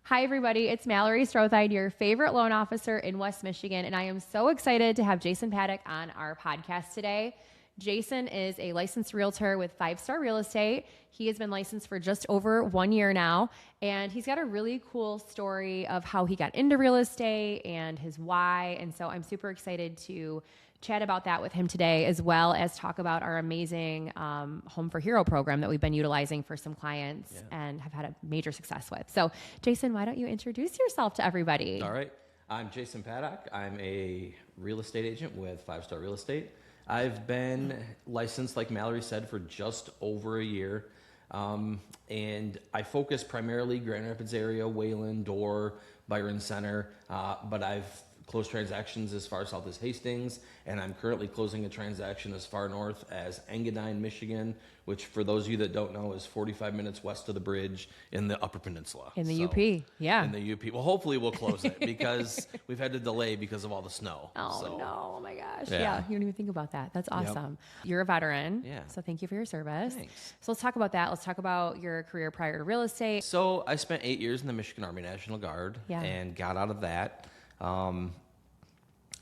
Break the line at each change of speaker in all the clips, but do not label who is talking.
Hi, everybody. It's Mallory Strotheide, your favorite loan officer in West Michigan, and I am so excited to have Jason Pattok on our podcast today. Jason is a licensed realtor with 5-Star Real Estate. He has been licensed for just over 1 year now, and he's got a really cool story of how he got into real estate and his why, and so I'm super excited to chat about that with him today, as well as talk about our amazing Home for Hero program that we've been utilizing for some clients and have had a major success with. So, Jason, why don't you introduce yourself to everybody?
All right. I'm Jason Pattok. I'm a real estate agent with 5-Star Real Estate. I've been licensed, like Mallory said, for just over a year. And I focus primarily Grand Rapids area, Wayland, Dorr, Byron Center, but I've closed transactions as far south as Hastings, and I'm currently closing a transaction as far north as Engadine, Michigan, which for those of you that don't know is 45 minutes west of the bridge in the Upper Peninsula.
In the UP, yeah.
In the UP. Well, hopefully we'll close it because we've had to delay because of all the snow.
No, oh my gosh. Yeah, you don't even think about that. That's awesome. Yep. You're a veteran, so thank you for your service.
Thanks.
So let's talk about that. Let's talk about your career prior to real estate.
So I spent 8 years in the Michigan Army National Guard and got out of that.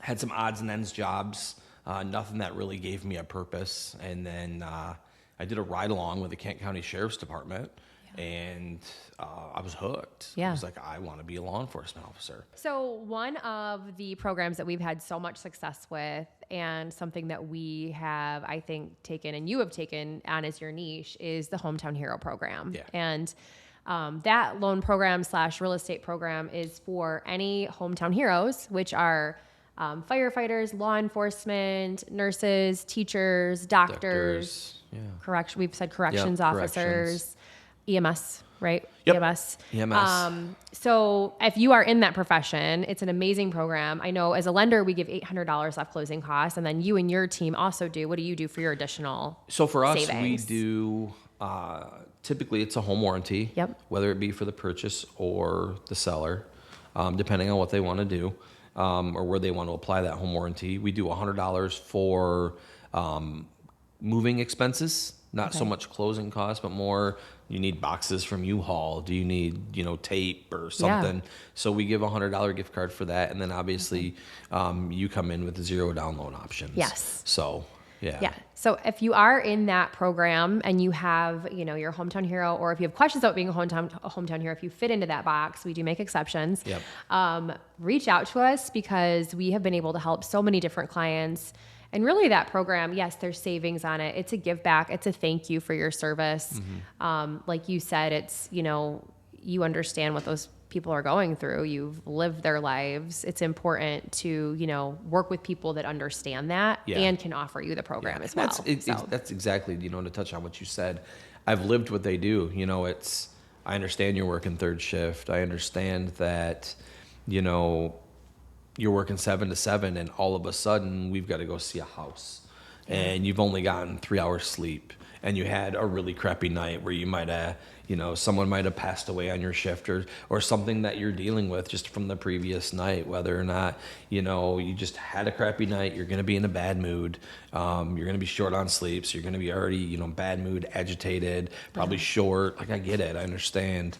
Had some odds and ends jobs, nothing that really gave me a purpose. And then I did a ride along with the Kent County Sheriff's Department, and I was hooked. I was like, I want to be a law enforcement officer.
So one of the programs that we've had so much success with, and something that we have, I think, taken and you have taken on as your niche, is the Hometown Hero program. And that loan program / real estate program is for any hometown heroes, which are firefighters, law enforcement, nurses, teachers, doctors, we've said corrections officers, EMS, right? EMS. So if you are in that profession, it's an amazing program. I know as a lender, we give $800 off closing costs, and then you and your team also do. What do you do for your additional
So for us,
savings?
we do, typically it's a home warranty, whether it be for the purchase or the seller, depending on what they want to do. Or where they want to apply that home warranty. We do $100 for moving expenses, not so much closing costs, but more you need boxes from U-Haul. Do you need, tape or something? So we give a $100 gift card for that. And then obviously you come in with the $0 down loan options. So,
So if you are in that program and you have, your hometown hero, or if you have questions about being a hometown hero, if you fit into that box, we do make exceptions. Reach out to us, because we have been able to help so many different clients. And really that program, yes, there's savings on it. It's a give back. It's a thank you for your service. Like you said, it's, you understand what those people are going through. You've lived their lives. It's important to, work with people that understand that and can offer you the program as well.
That's exactly, to touch on what you said. I've lived what they do. I understand you're working third shift. I understand that, you're working 7 to 7 and all of a sudden we've got to go see a house and you've only gotten 3 hours sleep and you had a really crappy night where you might have, someone might have passed away on your shift or something that you're dealing with just from the previous night, whether or not, you just had a crappy night, you're going to be in a bad mood. You're going to be short on sleep. So you're going to be already, bad mood, agitated, probably short. Like, I get it. I understand,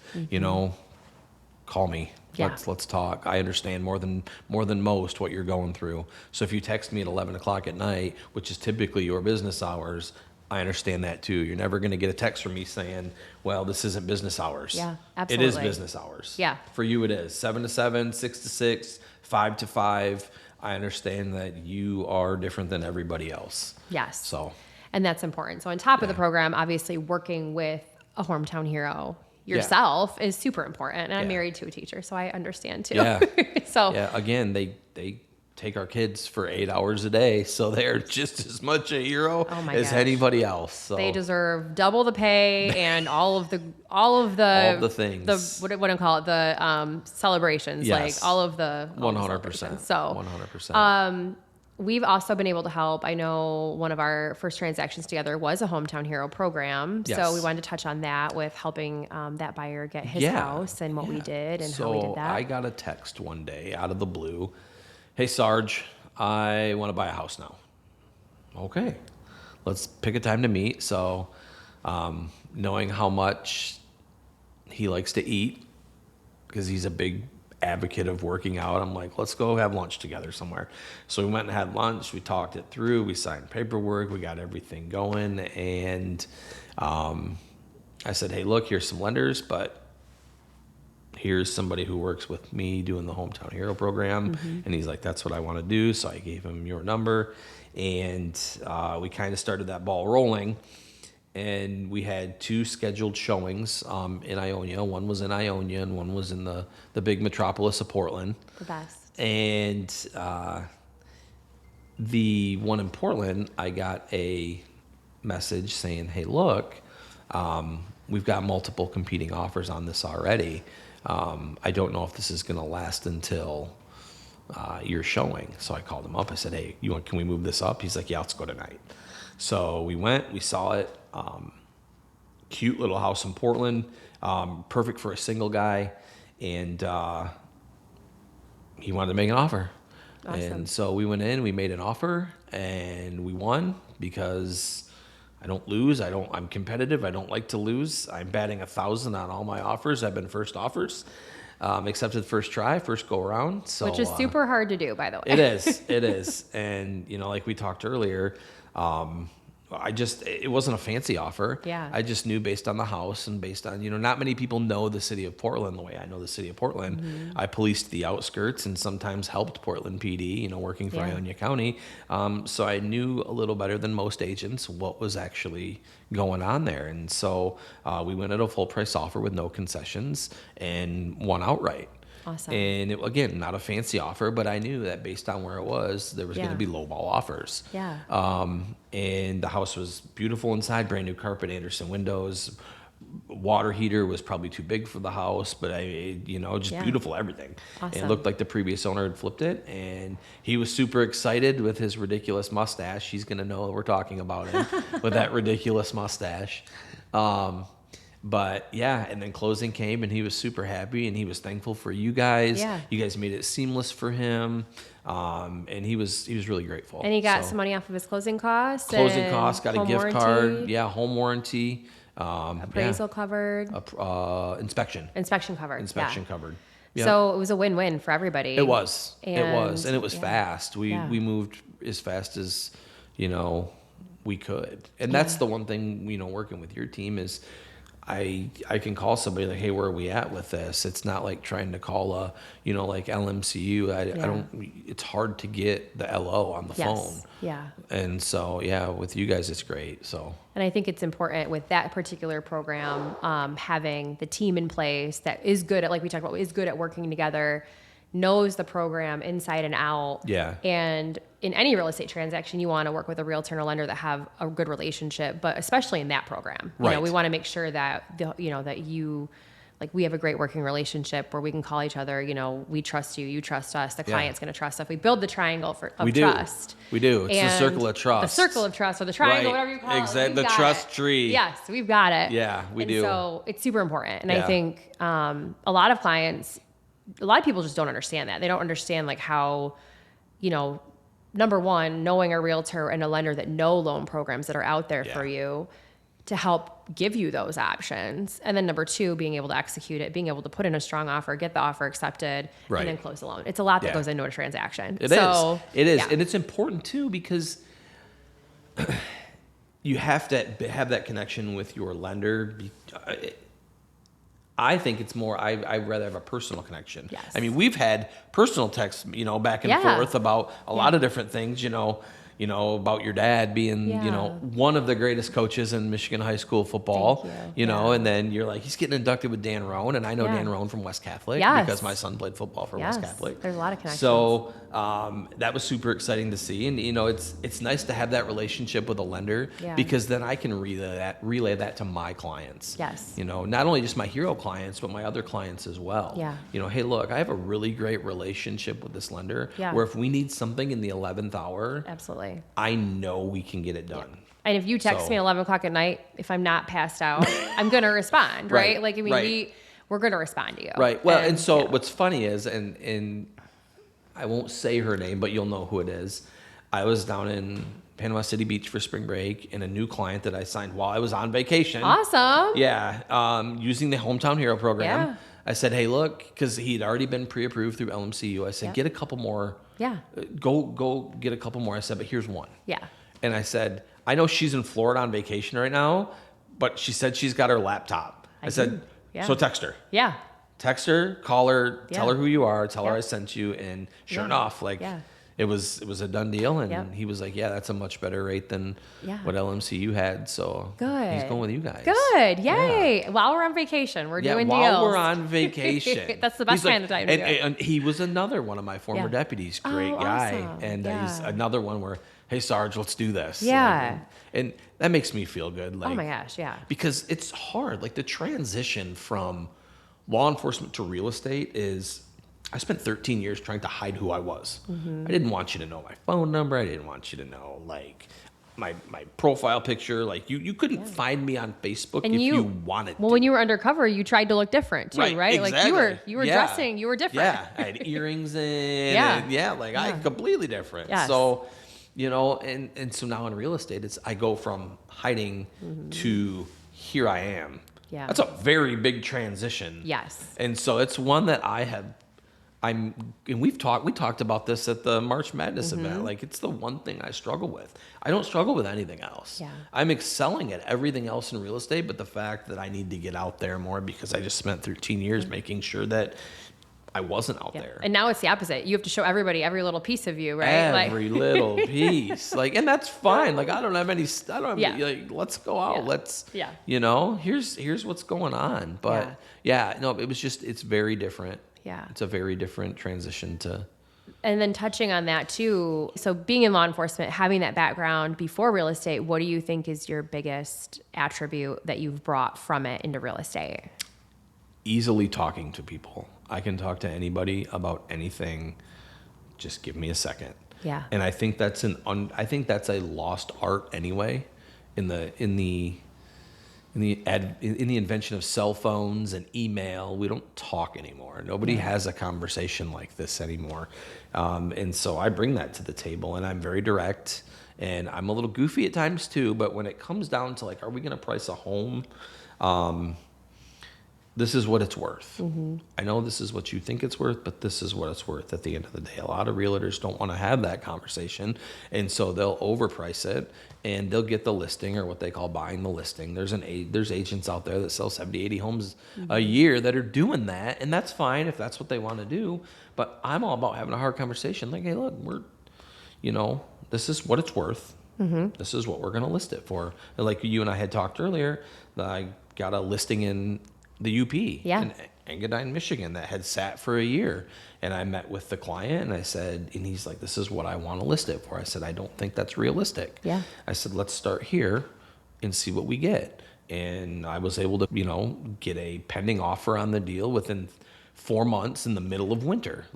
call me. Let's talk. I understand more than most what you're going through. So if you text me at 11 o'clock at night, which is typically your business hours, I understand that too. You're never going to get a text from me saying, well, this isn't business hours.
Yeah, absolutely.
It is business hours.
Yeah.
For you it is 7 to 7, 6 to 6, 5 to 5. I understand that you are different than everybody else.
Yes.
So.
And that's important. So on top of the program, obviously working with a hometown hero yourself is super important. And I'm married to a teacher, so I understand too.
Again, they take our kids for 8 hours a day, so they're just as much a hero as anybody else. So
they deserve double the pay and all of the things. What do I call it? The celebrations, like all of the
100%.
So
100%.
We've also been able to help. I know one of our first transactions together was a hometown hero program.
Yes.
So we wanted to touch on that with helping that buyer get his house and what we did and how we did that.
So I got a text one day out of the blue. Hey, Sarge, I want to buy a house now. Okay, let's pick a time to meet. So knowing how much he likes to eat, because he's a big advocate of working out. I'm like, let's go have lunch together somewhere. So we went and had lunch. We talked it through. We signed paperwork. We got everything going. And I said, hey, look, here's some lenders, but here's somebody who works with me doing the Hometown Hero program. And he's like, that's what I want to do. So I gave him your number, and we kind of started that ball rolling. And we had 2 scheduled showings in Ionia. One was in Ionia, and one was in the big metropolis of Portland.
The best.
And the one in Portland, I got a message saying, hey, look, we've got multiple competing offers on this already. I don't know if this is going to last until your showing. So I called him up. I said, hey, can we move this up? He's like, yeah, let's go tonight. So we went, we saw it. Cute little house in Portland, perfect for a single guy. And he wanted to make an offer. Awesome. And so we went in, we made an offer, and we won because I don't lose. I'm competitive. I don't like to lose. I'm batting 1,000 on all my offers. I've been first offers, accepted first try, first go around. So,
which is super hard to do, by the way.
It is. And, like we talked earlier, it wasn't a fancy offer.
Yeah.
I just knew based on the house and based on, not many people know the city of Portland the way I know the city of Portland. I policed the outskirts and sometimes helped Portland PD, working for Ionia County. So I knew a little better than most agents what was actually going on there. And so we went at a full price offer with no concessions and won outright.
Awesome.
And again, not a fancy offer, but I knew that based on where it was, there was going to be lowball offers.
Yeah.
And the house was beautiful inside, brand new carpet, Anderson windows, water heater was probably too big for the house, but beautiful everything.
Awesome.
And it looked like the previous owner had flipped it, and he was super excited with his ridiculous mustache. He's going to know that we're talking about him with that ridiculous mustache. But yeah, and then closing came, and he was super happy, and he was thankful for you guys.
Yeah.
You guys made it seamless for him, and he was really grateful.
And he got some money off of his closing costs.
Got a gift card. Yeah, home warranty.
Appraisal covered.
Inspection
covered.
covered. Yep.
So it was a win-win for everybody.
It was. And it was fast. We moved as fast as we could, and that's the one thing working with your team is. I can call somebody like, hey, where are we at with this? It's not like trying to call like LMCU. I don't. It's hard to get the LO on the phone.
Yeah.
And so with you guys, it's great. So.
And I think it's important with that particular program, having the team in place that is good at, like we talked about, is good at working together, knows the program inside and out.
Yeah.
And in any real estate transaction, you want to work with a realtor and a lender that have a good relationship, but especially in that program, we want to make sure that we have a great working relationship where we can call each other, we trust you, you trust us, the client's going to trust us. We build the triangle of trust.
We do. It's the circle of trust.
The circle of trust, or the triangle, whatever you call it.
Exactly. The trust tree.
Yes, we've got it.
Yeah, we do.
So it's super important. And I think a lot of people just don't understand that. They don't understand how, number one, knowing a realtor and a lender that know loan programs that are out there for you to help give you those options. And then number two, being able to execute it, being able to put in a strong offer, get the offer accepted, and then close the loan. It's a lot that goes into a transaction.
It is. It is. And it's important too, because you have to have that connection with your lender. I think it's more, I'd rather have a personal connection.
Yes.
I mean, we've had personal texts, back and forth about a lot of different things, about your dad being, one of the greatest coaches in Michigan high school football, and then you're like, he's getting inducted with Dan Roan, and I know Dan Roan from West Catholic because my son played football for West Catholic.
There's a lot of connections.
So that was super exciting to see, and it's nice to have that relationship with a lender because then I can relay that to my clients.
Yes.
Not only just my hero clients, but my other clients as well.
Yeah.
Hey, look, I have a really great relationship with this lender where if we need something in the 11th hour,
absolutely,
I know we can get it done.
And if you text me at 11 o'clock at night, if I'm not passed out, I'm going to respond, right? We're going to respond to you.
Right. Well, and so what's funny is, and I won't say her name, but you'll know who it is. I was down in Panama City Beach for spring break, and a new client that I signed while I was on vacation.
Awesome.
Yeah. Using the Hometown Hero program. I said, hey, look, because he'd already been pre-approved through LMCU. I said, get a couple more.
Yeah.
Go get a couple more. I said, but here's one.
Yeah.
And I said, I know she's in Florida on vacation right now, but she said she's got her laptop. I said, so text her.
Yeah.
Text her, call her, tell her who you are, tell her I sent you. And sure enough, like it was a done deal. And he was like, yeah, that's a much better rate than what LMCU had. So he's going with you guys.
Good. Yay. Yeah. While we're on vacation, we're doing deals.
While we're on vacation.
That's the best kind of time to do it.
And he was another one of my former deputies. Great guy. Awesome. And he's another one where, hey, Sarge, let's do this.
Yeah.
And that makes me feel good. Like,
oh my gosh, yeah.
Because it's hard. Like the transition from law enforcement to real estate is, I spent 13 years trying to hide who I was. I didn't want you to know my phone number. I didn't want you to know like my profile picture. Like you couldn't find me on Facebook if you wanted to.
Well, when you were undercover, you tried to look different too, right?
Exactly.
Like you were dressing, you were different.
Yeah, I had earrings in. I completely different.
Yes.
So, and so now in real estate, it's I go from hiding to here I am.
Yeah.
That's a very big transition.
Yes.
And so it's one that we talked about this at the March Madness event. Like it's the one thing I struggle with. I don't struggle with anything else.
Yeah.
I'm excelling at everything else in real estate, but the fact that I need to get out there more because I just spent 13 years making sure that I wasn't out there.
And now it's the opposite. You have to show everybody every little piece of you, right?
Every little piece. Like, and that's fine. Like, I don't have any, like, let's go out. Let's, here's what's going on. But it was just, it's very different.
Yeah.
It's a very different transition to.
And then touching on that too. So being in law enforcement, having that background before real estate, what do you think is your biggest attribute that you've brought from it into real estate?
Easily talking to people. I can talk to anybody about anything. Just give me a second.
Yeah.
And I think that's a lost art anyway, in the invention of cell phones and email. We don't talk anymore. Nobody has a conversation like this anymore. And so I bring that to the table, and I'm very direct, and I'm a little goofy at times too. But when it comes down to like, are we going to price a home? This is what it's worth. I know this is what you think it's worth, but this is what it's worth at the end of the day. A lot of realtors don't want to have that conversation, and so they'll overprice it, and they'll get the listing, or what they call buying the listing. There's agents out there that sell 70, 80 homes a year that are doing that, and that's fine if that's what they want to do, but I'm all about having a hard conversation. Like, hey, look, this is what it's worth. This is what we're going to list it for. And like you and I had talked earlier, I got a listing in the UP in Engadine, Michigan that had sat for a year. And I met with the client and I said, and he's like, this is what I want to list it for. I said, I don't think that's realistic.
Yeah.
I said, let's start here and see what we get. And I was able to, get a pending offer on the deal within 4 months in the middle of winter.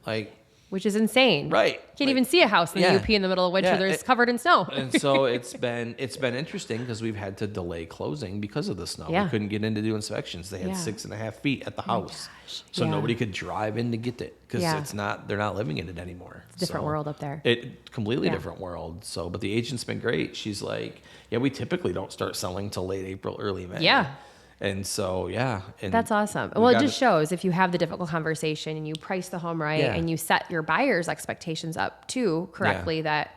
Which is insane.
Right.
Can't even see a house in the UP in the middle of winter. It's covered in snow.
And so it's been interesting because we've had to delay closing because of the snow. We couldn't get in to do inspections. They had 6.5 feet at the house. So nobody could drive in to get it because they're not living in it anymore.
It's a different world up there.
Completely different world. So, but the agent's been great. She's like, we typically don't start selling till late April, early May.
Yeah.
And so, and
that's awesome. Well, it just shows if you have the difficult conversation and you price the home right and you set your buyer's expectations up too correctly, that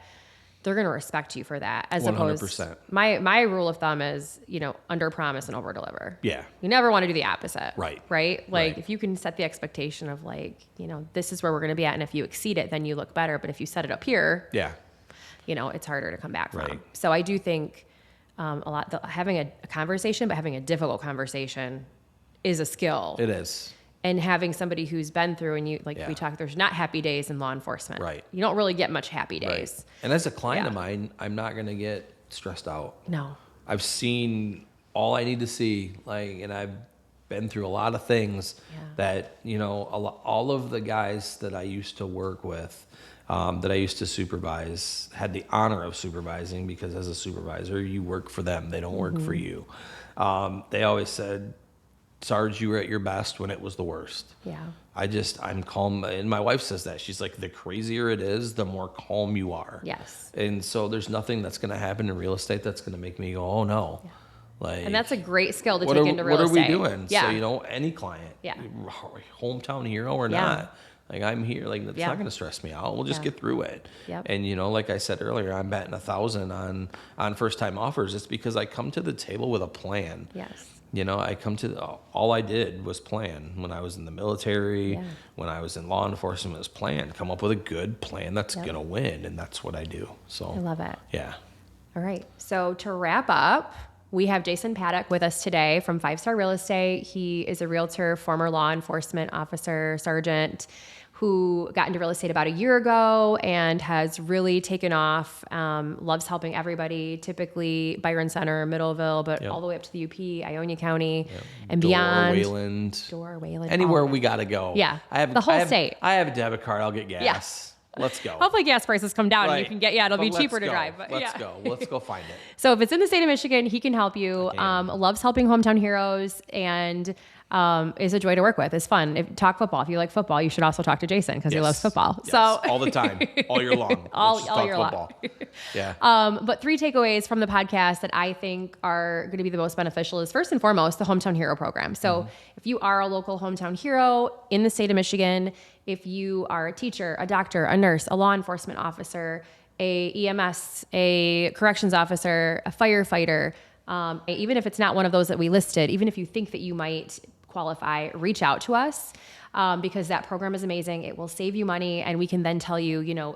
they're going to respect you for that. As 100%. Opposed, my rule of thumb is, under promise and over deliver.
Yeah.
You never want to do the opposite.
Right.
Right. Like if you can set the expectation of this is where we're going to be at. And if you exceed it, then you look better. But if you set it up here, it's harder to come back from. So I do think, having a conversation, but having a difficult conversation is a skill.
It is.
And having somebody who's been through, and we talked, there's not happy days in law enforcement.
Right.
You don't really get much happy days.
Right. And as a client of mine, I'm not going to get stressed out.
No.
I've seen all I need to see, and I've been through a lot of things that, all of the guys that I used to work with, that I used to supervise, had the honor of supervising, because as a supervisor, you work for them. They don't work for you. They always said, Sarge, you were at your best when it was the worst.
Yeah.
I'm calm. And my wife says that. She's like, the crazier it is, the more calm you are.
Yes.
And so there's nothing that's going to happen in real estate that's going to make me go, oh no. Yeah. Like,
and that's a great skill to take into real estate.
What are we doing?
Yeah.
So, you know, any client, hometown hero or not, like I'm here, like that's not going to stress me out. We'll just get through it.
Yep.
And, you know, like I said earlier, I'm batting 1,000 on first time offers. It's because I come to the table with a plan.
Yes.
You know, all I did was plan. When I was in the military, when I was in law enforcement, it was plan. Come up with a good plan that's going to win. And that's what I do. So
I love it.
Yeah.
All right. So to wrap up, we have Jason Pattok with us today from 5 Star Real Estate. He is a realtor, former law enforcement officer, sergeant, who got into real estate about a year ago and has really taken off, loves helping everybody, typically Byron Center, Middleville, but all the way up to the UP, Ionia County, and beyond. Wayland.
Anywhere we got to go.
Yeah, the whole state.
I have a debit card. I'll get gas. Yeah. Let's go.
Hopefully gas prices come down and you can get, it'll be cheaper to drive. But
let's go. Let's go find it.
So if it's in the state of Michigan, he can help you. Loves helping hometown heroes and is a joy to work with. It's fun. Talk football. If you like football, you should also talk to Jason because he loves football.
Yes.
So
all the time, all year long.
all year long.
Yeah.
But 3 takeaways from the podcast that I think are going to be the most beneficial is first and foremost, the Hometown Hero program. So if you are a local hometown hero in the state of Michigan, if you are a teacher, a doctor, a nurse, a law enforcement officer, a EMS, a corrections officer, a firefighter, even if it's not one of those that we listed, even if you think that you might qualify, reach out to us because that program is amazing. It will save you money, and we can then tell you,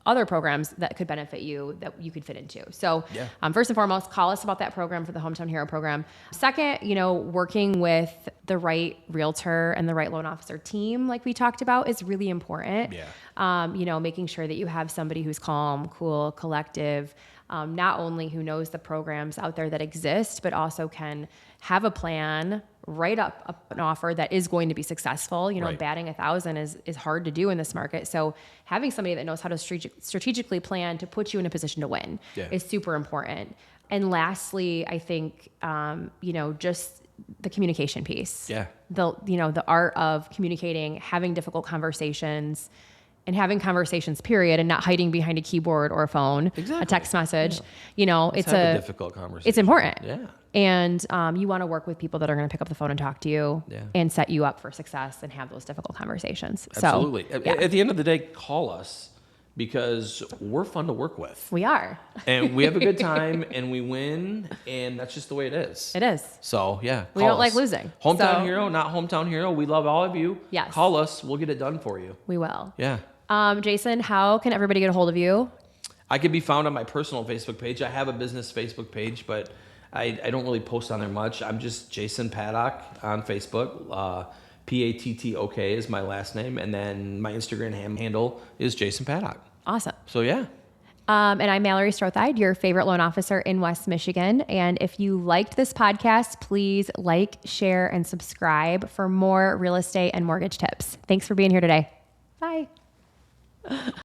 other programs that could benefit you that you could fit into. So first and foremost, call us about that program for the Hometown Hero program. Second, working with the right realtor and the right loan officer team, like we talked about, is really important. Making sure that you have somebody who's calm, cool, collective, not only who knows the programs out there that exist, but also can have a plan, write up an offer that is going to be successful. Batting 1,000 is hard to do in this market. So having somebody that knows how to strategically plan to put you in a position to win is super important. And lastly, I think, just the communication piece. Yeah. The art of communicating, having difficult conversations, and having conversations, period, and not hiding behind a keyboard or a phone, a text message. It's a difficult conversation. It's important. Yeah. And you want to work with people that are going to pick up the phone and talk to you and set you up for success and have those difficult conversations.
Absolutely. So, at the end of the day, call us because we're fun to work with.
We are.
And we have a good time and we win, and that's just the way it is.
It is.
So,
we don't like losing.
Hometown hero, not hometown hero. We love all of you.
Yes.
Call us. We'll get it done for you.
We will.
Yeah.
Jason, how can everybody get a hold of you?
I can be found on my personal Facebook page. I have a business Facebook page, but I don't really post on there much. I'm just Jason Pattok on Facebook. Pattok is my last name. And then my Instagram handle is Jason Pattok.
Awesome.
So, yeah.
And I'm Mallory Strotheide, your favorite loan officer in West Michigan. And if you liked this podcast, please like, share, and subscribe for more real estate and mortgage tips. Thanks for being here today. Bye.